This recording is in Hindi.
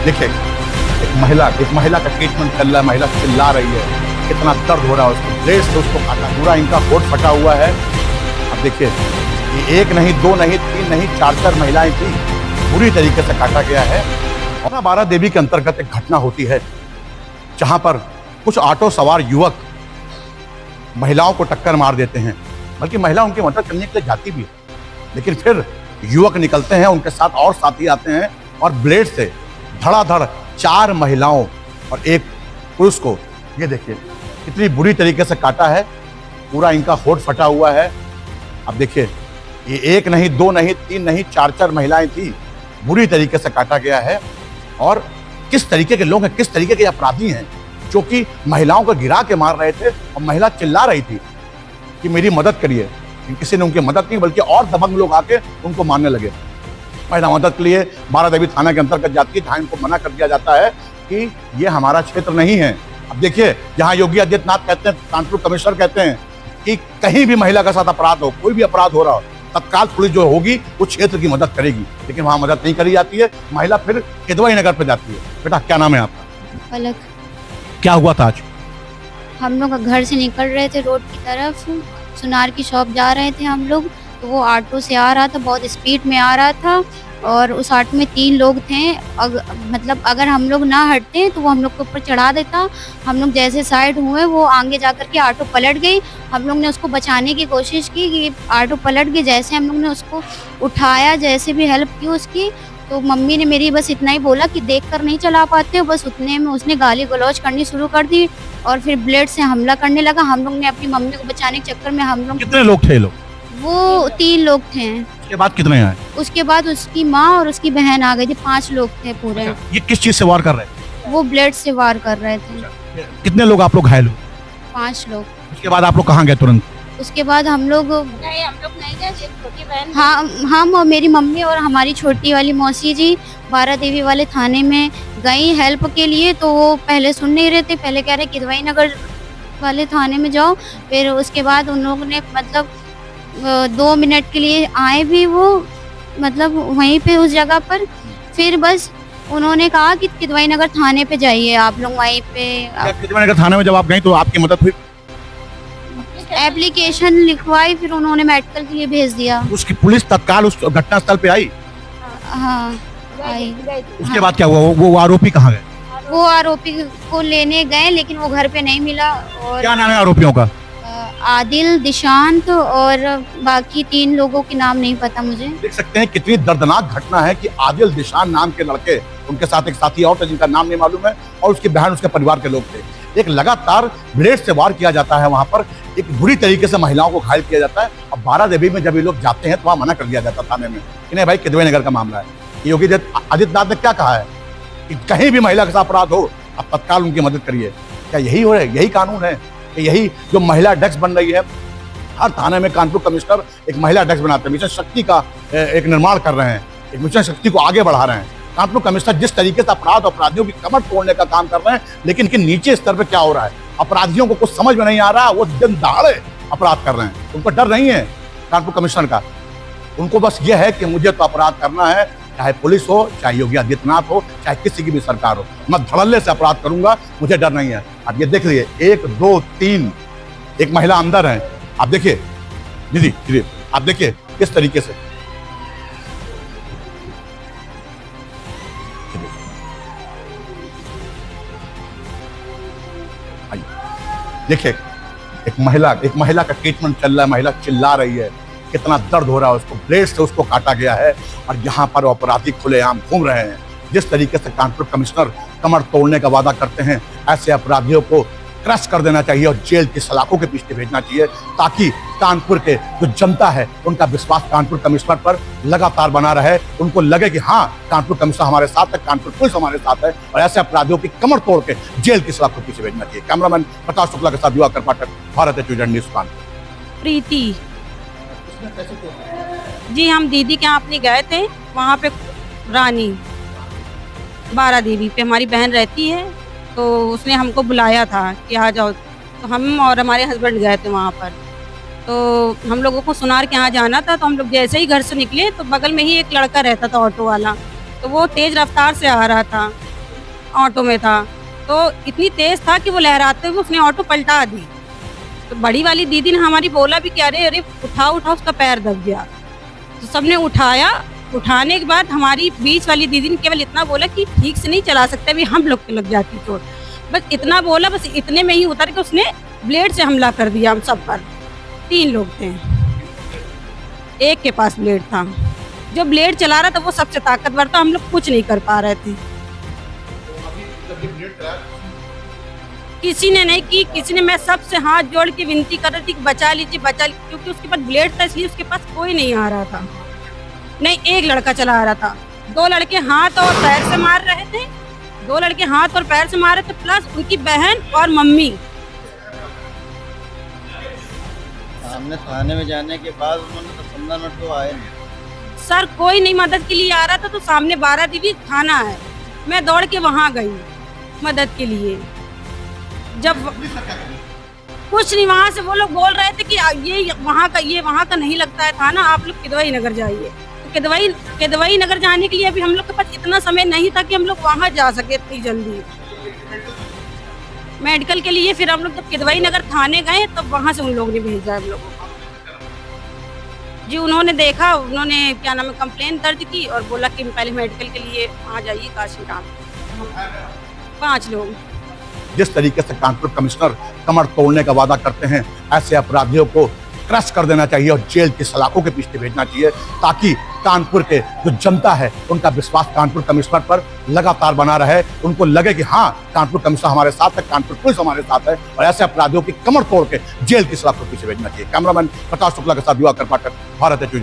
देखिए एक महिला का ट्रीटमेंट चल रहा है, महिला चिल्ला रही है, कितना दर्द हो रहा है उसको, ब्लेड से उसको काटा, पूरा इनका होठ फटा हुआ है। अब देखिए ये एक नहीं, दो नहीं, तीन नहीं, चार महिलाएं थी, बुरी तरीके से काटा गया है। और बारा देवी के अंतर्गत एक घटना होती है जहां पर कुछ ऑटो सवार युवक महिलाओं को टक्कर मार देते हैं, बल्कि महिला उनकी मदद करने के लिए जाती भी है, लेकिन फिर युवक निकलते हैं, उनके साथ और साथी आते हैं और ब्लेड से धड़ाधड़ 4 महिलाओं और एक पुरुष को, ये देखिए कितनी बुरी तरीके से काटा है, पूरा इनका होठ फटा हुआ है। अब देखिए ये एक नहीं, दो नहीं, तीन नहीं, चार महिलाएं थी, बुरी तरीके से काटा गया है। और किस तरीके के लोग हैं, किस तरीके के अपराधी हैं जो कि महिलाओं को गिरा के मार रहे थे और महिला चिल्ला रही थी कि मेरी मदद करिए। किसी ने उनकी मदद नहीं, बल्कि और दबंग लोग आके उनको मारने लगे। महिला मदद के लिए बारा देवी थाना के अंतर्गत जाती है, जहाँ इनको मना कर दिया जाता है कि ये हमारा क्षेत्र नहीं है। अब देखिए जहाँ योगी आदित्यनाथ कहते हैं, कानपुर कमिश्नर कहते हैं कि कहीं भी महिला के साथ अपराध हो, कोई भी अपराध हो रहा हो, तत्काल पुलिस जो होगी उस क्षेत्र की मदद करेगी, लेकिन वहाँ मदद नहीं करी जाती है। महिला फिर किदवई नगर पे जाती है। बेटा क्या नाम है आपका? पलक। क्या हुआ था आज? हम लोग घर से निकल रहे थे रोड की तरफ, सुनार की शॉप जा रहे थे हम लोग, तो वो ऑटो से आ रहा था, बहुत स्पीड में आ रहा था और उस ऑटो में 3 लोग थे। मतलब अगर हम लोग ना हटते तो वो हम लोग के ऊपर चढ़ा देता। हम लोग जैसे साइड हुए, वो आगे जाकर के ऑटो पलट गई। हम लोग ने उसको बचाने की कोशिश की कि ऑटो पलट गई। जैसे हम लोग ने उसको उठाया, जैसे भी हेल्प की उसकी, तो मम्मी ने मेरी बस इतना ही बोला कि देख कर नहीं चला पाते हो, बस उतने में उसने गाली गलौज करनी शुरू कर दी और फिर ब्लेड से हमला करने लगा। हम लोग ने अपनी मम्मी को बचाने के चक्कर में हम लोग, कितने लोग थे? लोग वो 3 लोग थे। उसके बाद कितने आए? उसके बाद उसकी माँ और उसकी बहन आ गई थी, 5 लोग थे पूरे। ये किस चीज से वार कर रहे थे? वो ब्लेड से वार कर रहे थे। कितने लोग आप लोग घायल हुए? 5 लोग। उसके बाद आप लोग कहाँ गए तुरंत? उसके बाद हम लोग नहीं गए, छोटी बहन, हाँ हम और मेरी मम्मी और हमारी छोटी वाली मौसी जी बारा देवी वाले थाने में गई हेल्प के लिए। तो वो पहले सुन नहीं रहे थे, पहले कह रहे किदवई नगर वाले थाने में जाओ। फिर उसके बाद उन लोगों ने मतलब 2 मिनट के लिए आए भी वो, मतलब वहीं पे उस जगह पर। फिर बस उन्होंने कहा कि किदवई नगर थाने पे जाइए आप लोग, वहीं पे किदवई नगर थाने में जब आप गई तो आपकी मदद हुई? एप्लीकेशन लिखवाई, फिर उन्होंने मेडिकल के लिए भेज दिया। उसकी पुलिस तत्काल उस घटनास्थल पे आई? हाँ आई। उसके बाद क्या हुआ? वो आरोपी कहाँ गए? वो आरोपी को लेने गए, लेकिन वो घर पे नहीं मिला। और क्या नाम है आरोपियों का? आदिल, दिशांत और बाकी 3 लोगों के नाम नहीं पता मुझे। देख सकते हैं कितनी दर्दनाक घटना है कि आदिल, दिशांत नाम के लड़के, उनके साथ एक साथी और थे जिनका नाम नहीं मालूम है, और उसकी बहन, उसके परिवार के लोग थे। एक लगातार ब्लेड से वार किया जाता है वहां पर, एक बुरी तरीके से महिलाओं को घायल किया जाता है। अब बारा देवी में जब ये लोग जाते हैं तो वहां मना कर दिया जाता थाने में कि नहीं भाई किदवई नगर का मामला है। योगी आदित्यनाथ ने क्या कहा है कि कहीं भी महिला के साथ अपराध हो आप तत्काल उनकी मदद करिए। क्या यही हो रहा है? यही कानून है कि यही जो महिला डेस्क बन रही है? हर थाने में कानपुर कमिश्नर एक महिला डेस्क बनाते हैं, मिशन शक्ति का एक निर्माण कर रहे हैं, एक मिशन शक्ति को आगे बढ़ा रहे हैं। कानपुर कमिश्नर जिस तरीके से अपराधियों की कमर तोड़ने का काम कर रहे हैं, लेकिन नीचे स्तर पे क्या हो रहा है, अपराधियों को कुछ समझ में नहीं आ रहा, वो दिन दहाड़े अपराध कर रहे हैं। उनको डर नहीं है कानपुर कमिश्नर का, उनको बस ये है कि मुझे तो अपराध करना है, चाहे पुलिस हो, चाहे योगी आदित्यनाथ हो, चाहे किसी की भी सरकार हो, मैं धड़ल्ले से अपराध करूंगा, मुझे डर नहीं है। अब ये देख लीजिए 1 2 3 एक महिला अंदर है। आप देखिए दीदी, आप देखिए किस तरीके से, देखिए एक महिला का ट्रीटमेंट चल रहा है, महिला चिल्ला रही है, कितना दर्द हो रहा है उसको, ब्लेड से उसको काटा गया है और यहाँ पर अपराधी खुलेआम घूम रहे हैं। जिस तरीके से कानपुर कमिश्नर कमर तोड़ने का वादा करते हैं, ऐसे अपराधियों को क्रश कर देना चाहिए और जेल की सलाखों के पीछे भेजना चाहिए, ताकि कानपुर के जो जनता है उनका विश्वास कानपुर कमिश्नर पर लगातार बना रहे, उनको लगे कि हाँ कानपुर कमिश्नर हमारे साथ है, कानपुर पुलिस हमारे साथ है, और ऐसे अपराधियों की कमर तोड़ के जेल की सलाखों के पीछे भेजना चाहिए। कैमरामैन प्रकाश शुक्ला के साथ दिवाकर पाठक, भारत न्यूज़ न्यूज़ कानपुर। प्रीति जी, हम दीदी के यहाँ अपनी गए थे, वहाँ पे रानी बारा देवी पे हमारी बहन रहती है, तो उसने हमको बुलाया था कि आ जाओ, तो हम और हमारे हस्बैंड गए थे वहाँ पर। तो हम लोगों को सुनार के यहाँ जाना था, तो हम लोग जैसे ही घर से निकले तो बगल में ही एक लड़का रहता था ऑटो वाला, तो वो तेज़ रफ्तार से आ रहा था, ऑटो में था, तो इतनी तेज था कि वो लहराते हुए उसने ऑटो पलटा दी। तो बड़ी वाली दीदी ने हमारी बोला भी कि अरे अरे उठाओ उठाओ, उसका पैर दब गया। तो सबने उठाया। उठाने के बाद हमारी बीच वाली दीदी ने केवल इतना बोला कि ठीक से नहीं चला सकते, भी हम लोग को लग जाती चोट। बस इतना बोला, बस इतने में ही उतर के उसने ब्लेड से हमला कर दिया हम सब पर। 3 लोग थे, एक के पास ब्लेड था। जो ब्लेड चला रहा था वो सबसे ताकतवर था, हम लोग कुछ नहीं कर पा रहे थे। किसी ने नहीं की, किसी ने, मैं सबसे हाथ जोड़ के विनती कर रही थी कि बचा लीजिए बचा लीजिए, क्योंकि उसके पास ब्लेड था इसलिए उसके पास कोई नहीं आ रहा था। नहीं, एक लड़का चला रहा था। 2 लड़के हाथ और पैर से मार रहे थे, 2 लड़के हाथ और पैर से मार रहे थे, प्लस उनकी बहन और मम्मी। हमने थाने में जाने के बाद उन्होंने तो 15 मिनट तो आए नहीं। सर कोई नहीं मदद के लिए आ रहा था, तो सामने 12 देवी थाना है, मैं दौड़ के वहाँ गई मदद के लिए। जब कुछ नहीं, वहाँ से वो लोग बोल रहे थे कि ये वहाँ का नहीं लगता है थाना, आप लोग किदवई नगर जाइए। किदवई नगर जाने के लिए अभी हम लोग के पास इतना समय नहीं था कि हम लोग वहाँ जा सके इतनी जल्दी मेडिकल के लिए। फिर हम लोग जब किदवई नगर थाने गए तब वहाँ से उन लोगों ने भेजा हम लोगों को। जी, उन्होंने देखा, उन्होंने क्या नाम है कंप्लेन दर्ज की और बोला कि पहले मेडिकल के लिए वहाँ जाइए काशीराम। 5 लोग। जिस तरीके से कानपुर कमिश्नर कमर तोड़ने का वादा करते हैं, ऐसे अपराधियों को क्रश कर देना चाहिए और जेल की सलाखों के पीछे भेजना चाहिए, ताकि कानपुर के जो जनता है उनका विश्वास कानपुर कमिश्नर पर लगातार बना रहे। उनको लगे कि हाँ, कानपुर कमिश्नर हमारे साथ है, कानपुर पुलिस हमारे साथ है, और ऐसे अपराधियों की कमर तोड़ के जेल की सलाखों के पीछे भेजना चाहिए। कैमरामैन प्रकाश शुक्ला के साथ दिवाकर पाठक, भारत।